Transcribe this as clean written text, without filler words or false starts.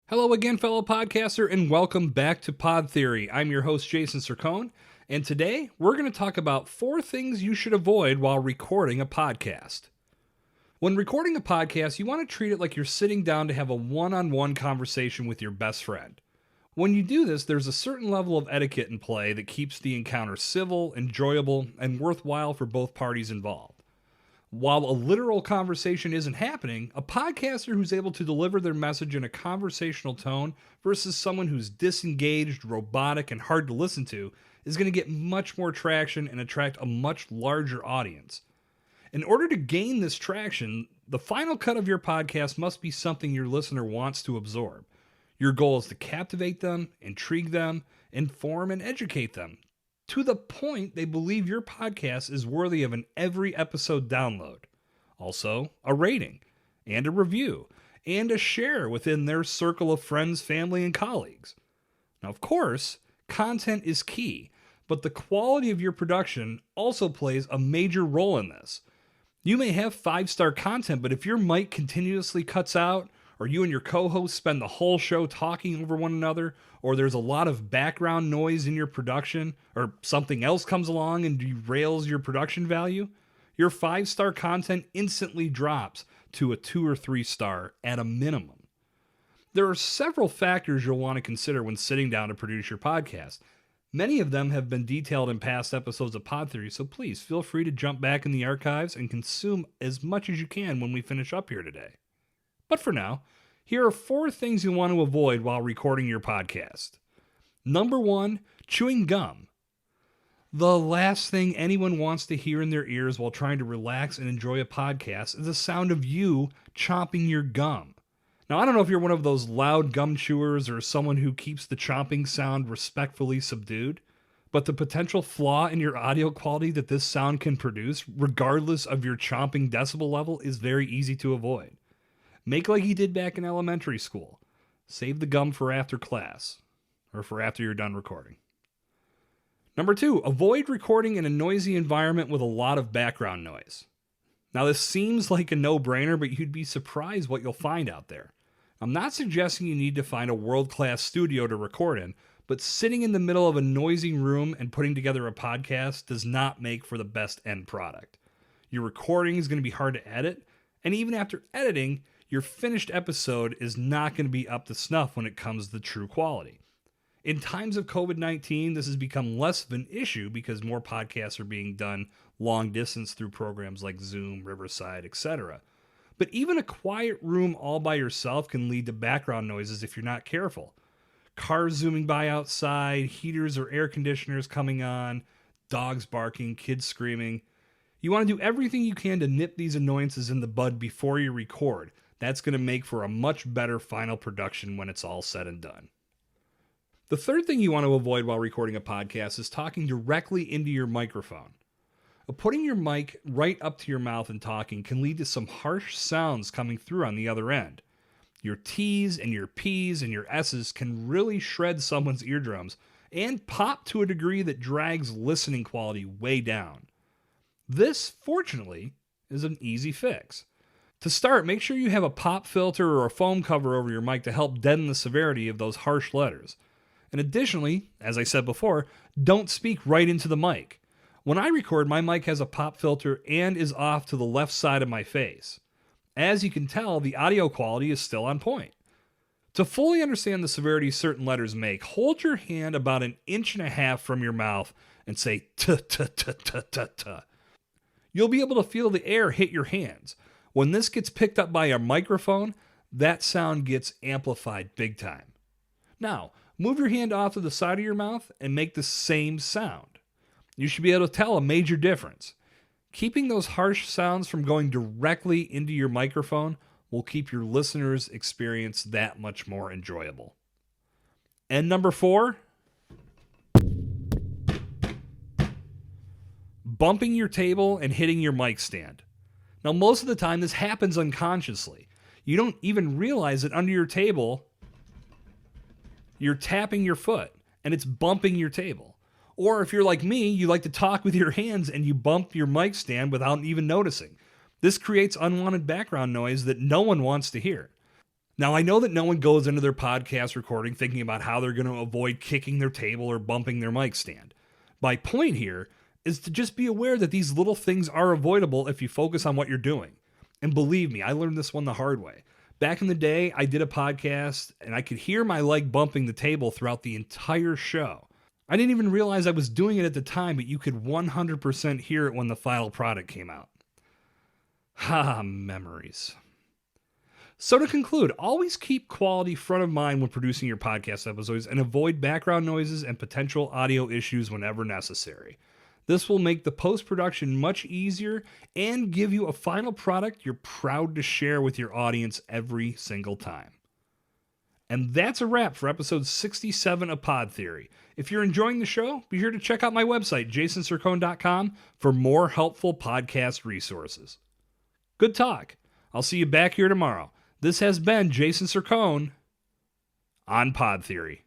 Hello again, fellow podcaster, and welcome back to Pod Theory. I'm your host, Jason Cercone, and today we're going to talk about 4 things you should avoid while recording a podcast. When recording a podcast, you want to treat it like you're sitting down to have a one-on-one conversation with your best friend. When you do this, there's a certain level of etiquette in play that keeps the encounter civil, enjoyable, and worthwhile for both parties involved. While a literal conversation isn't happening, a podcaster who's able to deliver their message in a conversational tone versus someone who's disengaged, robotic, and hard to listen to is going to get much more traction and attract a much larger audience. In order to gain this traction, the final cut of your podcast must be something your listener wants to absorb. Your goal is to captivate them, intrigue them, inform, and educate them, to the point they believe your podcast is worthy of an every episode download. Also, a rating, and a review, and a share within their circle of friends, family, and colleagues. Now, of course, content is key, but the quality of your production also plays a major role in this. You may have 5-star content, but if your mic continuously cuts out, or you and your co-host spend the whole show talking over one another, or there's a lot of background noise in your production, or something else comes along and derails your production value, your 5-star content instantly drops to a 2 or 3-star at a minimum. There are several factors you'll want to consider when sitting down to produce your podcast. Many of them have been detailed in past episodes of Pod Theory, so please feel free to jump back in the archives and consume as much as you can when we finish up here today. But for now, here are 4 things you want to avoid while recording your podcast. Number 1, chewing gum. The last thing anyone wants to hear in their ears while trying to relax and enjoy a podcast is the sound of you chomping your gum. Now, I don't know if you're one of those loud gum chewers or someone who keeps the chomping sound respectfully subdued, but the potential flaw in your audio quality that this sound can produce, regardless of your chomping decibel level, is very easy to avoid. Make like you did back in elementary school. Save the gum for after class, or for after you're done recording. Number 2, avoid recording in a noisy environment with a lot of background noise. Now, this seems like a no-brainer, but you'd be surprised what you'll find out there. I'm not suggesting you need to find a world-class studio to record in, but sitting in the middle of a noisy room and putting together a podcast does not make for the best end product. Your recording is going to be hard to edit, and even after editing, your finished episode is not going to be up to snuff when it comes to true quality. In times of COVID-19, this has become less of an issue because more podcasts are being done long distance through programs like Zoom, Riverside, etc. But even a quiet room all by yourself can lead to background noises if you're not careful. Cars zooming by outside, heaters or air conditioners coming on, dogs barking, kids screaming. You want to do everything you can to nip these annoyances in the bud before you record. That's going to make for a much better final production when it's all said and done. The third thing you want to avoid while recording a podcast is talking directly into your microphone. Putting your mic right up to your mouth and talking can lead to some harsh sounds coming through on the other end. Your T's and your P's and your S's can really shred someone's eardrums and pop to a degree that drags listening quality way down. This, fortunately, is an easy fix. To start, make sure you have a pop filter or a foam cover over your mic to help deaden the severity of those harsh letters. And additionally, as I said before, don't speak right into the mic. When I record, my mic has a pop filter and is off to the left side of my face. As you can tell, the audio quality is still on point. To fully understand the severity certain letters make, hold your hand about 1.5 inches from your mouth and say t-t-t-t-t-t. You'll be able to feel the air hit your hands. When this gets picked up by a microphone, that sound gets amplified big time. Now, move your hand off to the side of your mouth and make the same sound. You should be able to tell a major difference. Keeping those harsh sounds from going directly into your microphone will keep your listeners' experience that much more enjoyable. And number 4, bumping your table and hitting your mic stand. Now, most of the time, this happens unconsciously. You don't even realize that under your table, you're tapping your foot, and it's bumping your table. Or if you're like me, you like to talk with your hands and you bump your mic stand without even noticing. This creates unwanted background noise that no one wants to hear. Now, I know that no one goes into their podcast recording thinking about how they're going to avoid kicking their table or bumping their mic stand. My point here is to just be aware that these little things are avoidable if you focus on what you're doing. And believe me, I learned this one the hard way. Back in the day, I did a podcast and I could hear my leg bumping the table throughout the entire show. I didn't even realize I was doing it at the time, but you could 100% hear it when the final product came out. Ha, memories. So to conclude, always keep quality front of mind when producing your podcast episodes and avoid background noises and potential audio issues whenever necessary. This will make the post-production much easier and give you a final product you're proud to share with your audience every single time. And that's a wrap for episode 67 of Pod Theory. If you're enjoying the show, be sure to check out my website, jasoncercone.com, for more helpful podcast resources. Good talk. I'll see you back here tomorrow. This has been Jason Cercone on Pod Theory.